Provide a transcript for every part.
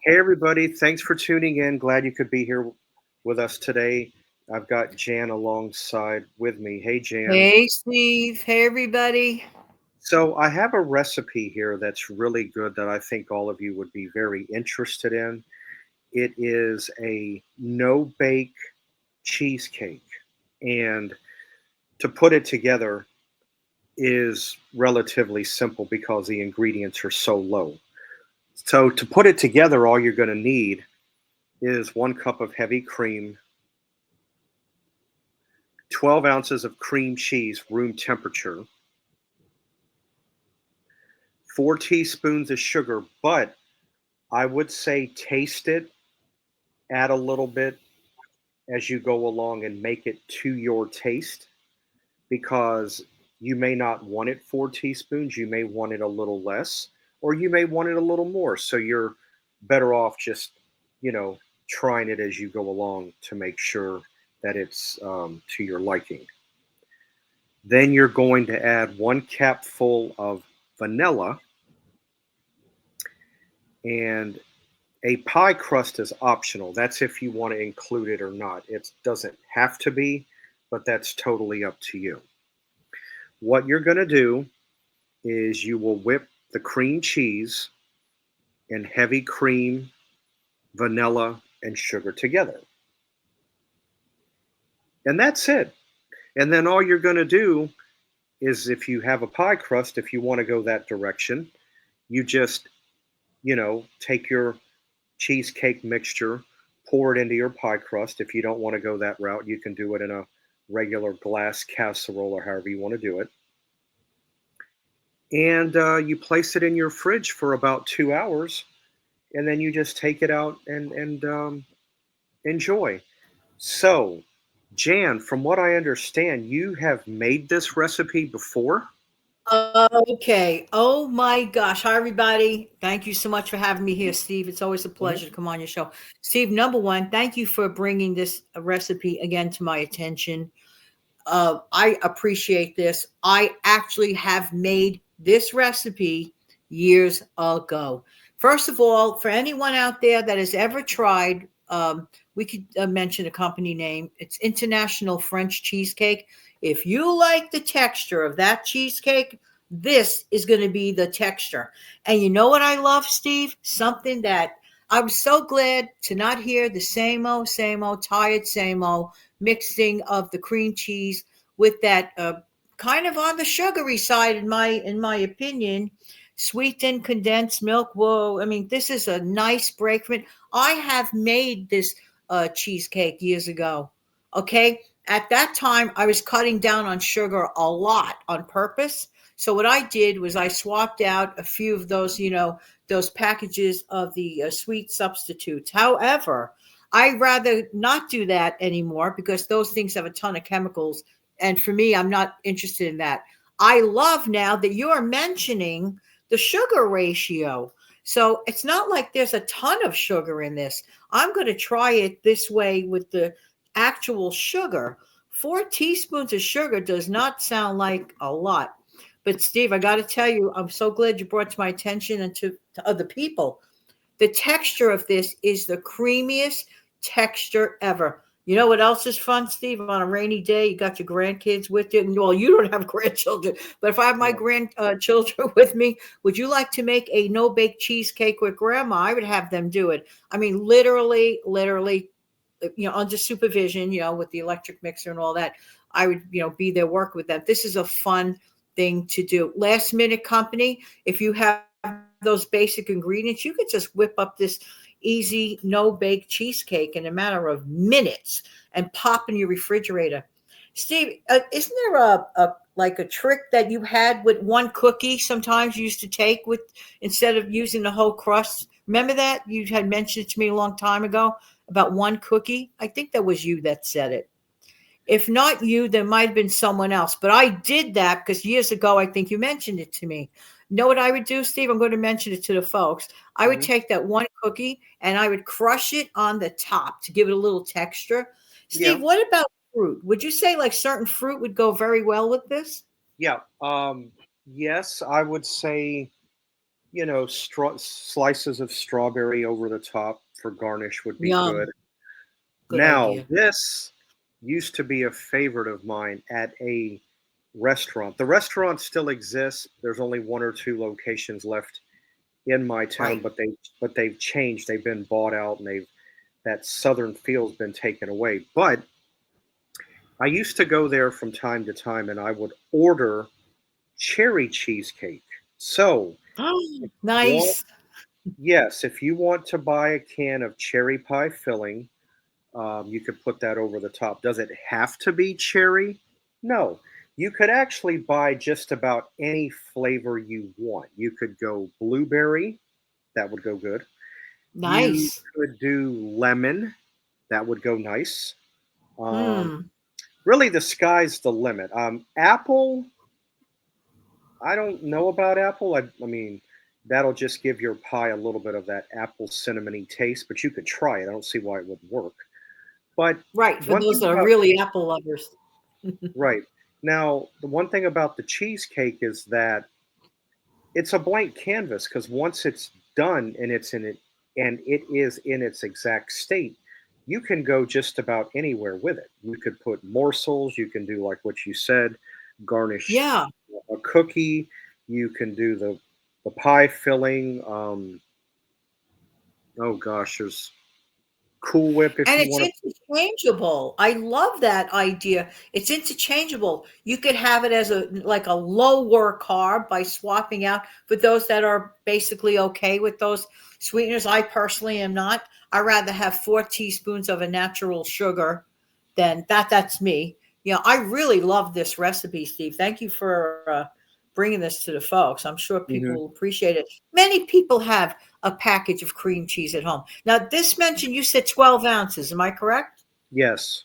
Hey, everybody. Thanks for tuning in. Glad you could be here with us today. I've got Jan alongside with me. Hey, Jan. Hey, Steve. Hey, everybody. So, I have a recipe here that's really good that I think all of you would be very interested in. It is a no bake cheesecake. And to put it together is relatively simple because the ingredients are so low. So, to put it together, all you're going to need is 1 cup of heavy cream, 12 ounces of cream cheese, room temperature, 4 teaspoons of sugar, but I would say taste it, add a little bit as you go along and make it to your taste because you may not want it 4 teaspoons. You may want it a little less, or you may want it a little more. So you're better off just, you know, trying it as you go along to make sure that it's to your liking. Then you're going to add 1 capful of vanilla, and a pie crust is optional. That's if you want to include it or not. It doesn't have to be, but that's totally up to you. What you're going to do is you will whip the cream cheese and heavy cream, vanilla, and sugar together. And that's it. And then all you're going to do is if you have a pie crust, if you want to go that direction, you just, take your cheesecake mixture, pour it into your pie crust. If you don't want to go that route, you can do it in a regular glass casserole or however you want to do it. And you place it in your fridge for about 2 hours, and then you just take it out and enjoy. So, Jan, from what I understand, you have made this recipe before. Okay. Oh my gosh. Hi, everybody. Thank you so much for having me here, Steve. It's always a Mhm. pleasure to come on your show. Steve, number one, thank you for bringing this recipe again to my attention. I appreciate this. I actually have made this recipe years ago. First of all, for anyone out there that has ever tried, we could mention a company name. It's International French Cheesecake. If you like the texture of that cheesecake, this is going to be the texture. And you know what I love, Steve? Something that I'm so glad to not hear the same old, tired, same old mixing of the cream cheese with that kind of on the sugary side, in my opinion. Sweetened condensed milk. Whoa! I mean, this is a nice break from it. I have made this cheesecake years ago. Okay, at that time I was cutting down on sugar a lot on purpose. So what I did was I swapped out a few of those, those packages of the sweet substitutes. However, I rather not do that anymore because those things have a ton of chemicals, and for me, I'm not interested in that. I love now that you're mentioning the sugar ratio. So it's not like there's a ton of sugar in this. I'm going to try it this way with the actual sugar. 4 teaspoons of sugar does not sound like a lot. But Steve, I got to tell you, I'm so glad you brought to my attention and to other people. The texture of this is the creamiest texture ever. You know what else is fun, Steve? On a rainy day, you got your grandkids with you. Well, you don't have grandchildren, but if I have my Yeah. grandchildren with me, would you like to make a no bake cheesecake with grandma? I would have them do it. I mean, literally, under supervision, with the electric mixer and all that. I would, be there work with them. This is a fun thing to do. Last minute company, if you have those basic ingredients, you could just whip up this easy no bake cheesecake in a matter of minutes and pop in your refrigerator. Steve, isn't there a like a trick that you had with one cookie sometimes you used to take with instead of using the whole crust? Remember that you had mentioned it to me a long time ago about one cookie? I think that was you that said it. If not you, there might have been someone else. But I did that because years ago, I think you mentioned it to me. Know what I would do, Steve? I'm going to mention it to the folks. I would Mhm. take that one cookie and I would crush it on the top to give it a little texture. Yeah. Steve, what about fruit? Would you say like certain fruit would go very well with this? Yeah. Yes, I would say. slices of strawberry over the top for garnish would be good. Yum. Good Now, idea. this used to be a favorite of mine at a restaurant. The restaurant still exists. There's only one or two locations left in my town, Right. but they've changed. They've been bought out, and they've that southern feel's been taken away. But I used to go there from time to time, and I would order cherry cheesecake. So, want Nice. yes, if you want to buy a can of cherry pie filling, you could put that over the top. Does it have to be cherry? No. You could actually buy just about any flavor you want. You could go blueberry, that would go good. You Nice. could do lemon, that would go nice. Um, Hmm. really, the sky's the limit. Apple, I don't know about apple. I mean, that'll just give your pie a little bit of that apple cinnamony taste, but you could try it. I don't see why it wouldn't work. But Right. For one those thing that are about really apple lovers. right now, the one thing about the cheesecake is that it's a blank canvas because once it's done and it is in its exact state, you can go just about anywhere with it. You could put morsels, you can do like what you said, garnish Yeah. a cookie, you can do the pie filling. Oh gosh, there's Cool Whip if And you it's want to. interchangeable. I love that idea. It's interchangeable. You could have it as a like a lower carb by swapping out for those that are basically okay with those sweeteners. I personally am not. I rather have 4 teaspoons of a natural sugar than that. That's me. I really love this recipe, Steve. Thank you for bringing this to the folks. I'm sure people Mhm. will appreciate it. Many people have a package of cream cheese at home. Now, this mentioned you said 12 ounces. Am I correct? Yes,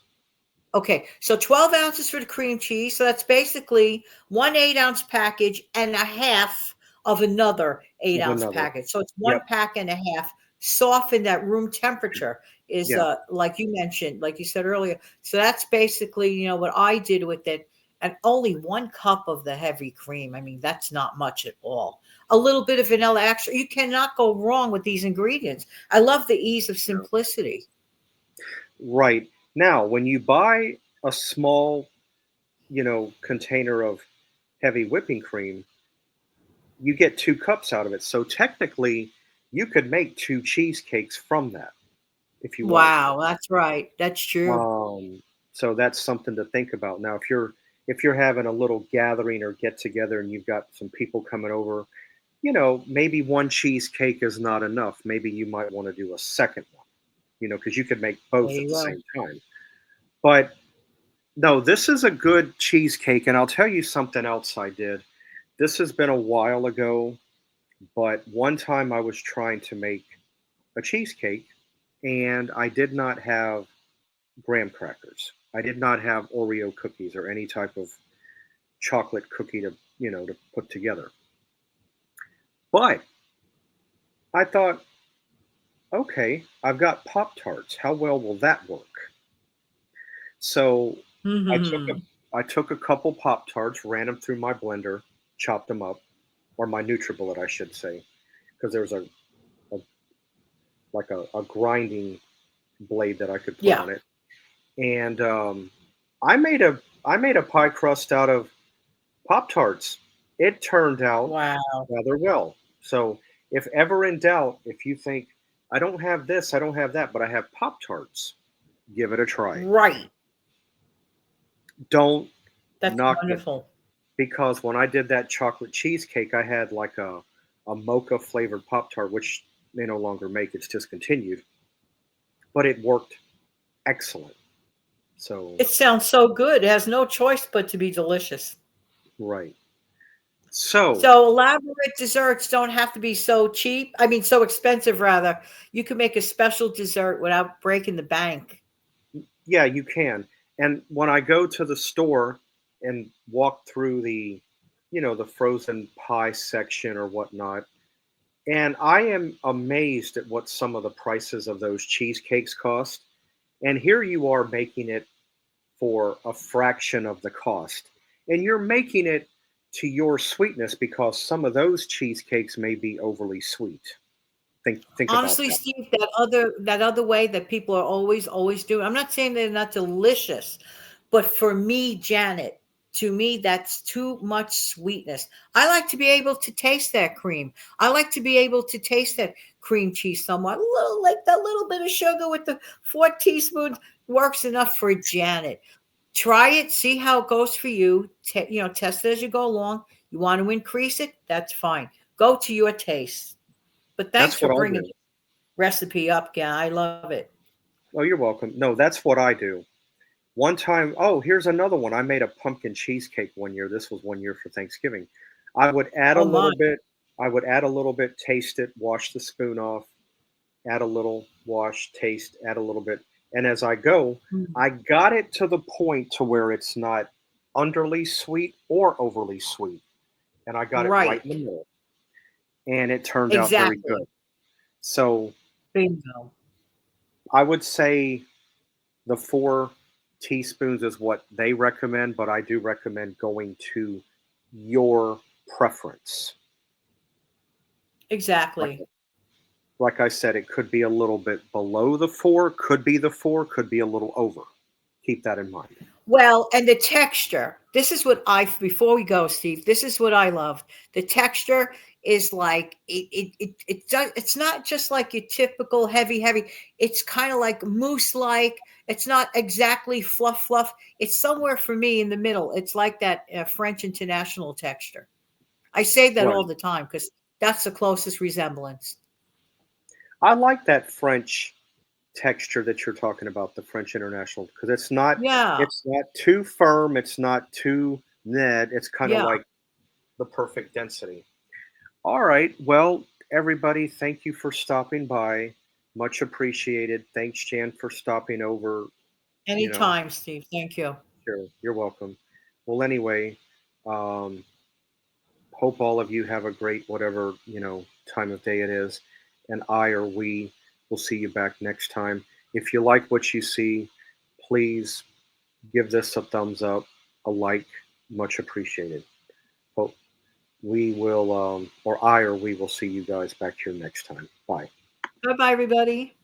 Okay, so 12 ounces for the cream cheese. So that's basically one 8-ounce package and a half of another eight of ounce another. package. So it's one Yep. pack and a half. Softened at room temperature is Yeah. like you mentioned, like you said earlier. So that's basically, what I did with it. And only 1 cup of the heavy cream. I mean, that's not much at all. A little bit of vanilla extra. You cannot go wrong with these ingredients. I love the ease of Yeah. simplicity. Right. Now, when you buy a small, container of heavy whipping cream, you get 2 cups out of it. So technically, you could make two cheesecakes from that if you wanted to. Wow, that's right. That's true. So that's something to think about. Now, if you're having a little gathering or get together and you've got some people coming over, maybe one cheesecake is not enough. Maybe you might want to do a second one, because you could make There both at you the go. same time. But no, this is a good cheesecake, and I'll tell you something else I did. This has been a while ago, but one time I was trying to make a cheesecake and I did not have graham crackers. I did not have Oreo cookies or any type of chocolate cookie to put together. But I thought, okay, I've got Pop Tarts. How well will that work? So I took a Mhm. I took a couple Pop Tarts, ran them through my blender, chopped them up, or my NutriBullet, I should say, because there's a like a grinding blade that I could put Yeah. on it. And I made a pie crust out of Pop Tarts. It turned out Wow. rather well. So if ever in doubt, if you think I don't have this, I don't have that, but I have Pop Tarts, give it a try. Right. Don't That's knock it wonderful. because when I did that chocolate cheesecake, I had like a mocha flavored Pop Tart, which they no longer make. It's discontinued, but it worked excellent. So It sounds so good. It has no choice but to be delicious. right. So So elaborate desserts don't have to be so cheap. I mean, so expensive rather. You can make a special dessert without breaking the bank. yeah, you can. And when I go to the store and walk through the frozen pie section or whatnot, and I am amazed at what some of the prices of those cheesecakes cost. And here you are making it for a fraction of the cost. And you're making it to your sweetness because some of those cheesecakes may be overly sweet. Think about Honestly, that. Steve, that other way that people are always doing. I'm not saying they're not delicious, but for me, Janet, to me, that's too much sweetness. I like to be able to taste that cream. I like to be able to taste that cream cheese somewhat. A little, like that little bit of sugar with the 4 teaspoons works enough for Janet. Try it, see how it goes for you. Test it as you go along. You want to increase it? That's fine. Go to your taste. But thanks That's for what I bringing do. the recipe up, yeah. I love it. Oh, you're welcome. No, that's what I do. One time, oh, here's another one. I made a pumpkin cheesecake one year. This was one year for Thanksgiving. I would add a Oh my. little bit. I would add a little bit, taste it, wash the spoon off, add a little, wash, taste, add a little bit. And as I go, Mm. I got it to the point to where it's not underly sweet or overly sweet. And I got it right in the Right. middle. And it turned out very good. Exactly. So Bingo. I would say the 4 teaspoons is what they recommend, but I do recommend going to your preference. Like, Exactly. like I said, it could be a little bit below the 4, could be the 4, could be a little over. Keep that in mind. Well, and the texture. This is what I before we go, Steve. This is what I love. The texture is like it's not just like your typical heavy. It's kind of like mousse like. It's not exactly fluff. It's somewhere for me in the middle. It's like that French international texture. I say that all Right. the time because that's the closest resemblance. I like that French texture that you're talking about, the French international, because Yeah. it's not too firm, it's not too net, it's kind of Yeah. like the perfect density. All right. Well, everybody, thank you for stopping by. Much appreciated. Thanks, Jan, for stopping over. You know, Anytime, Steve. Thank you. sure, you're welcome. Well, anyway, um, hope all of you have a great whatever, time of day it is. And I or we will see you back next time. If you like what you see, please give this a thumbs up, a like, much appreciated. Hope we will, or I or we will see you guys back here next time. Bye. Bye bye, everybody.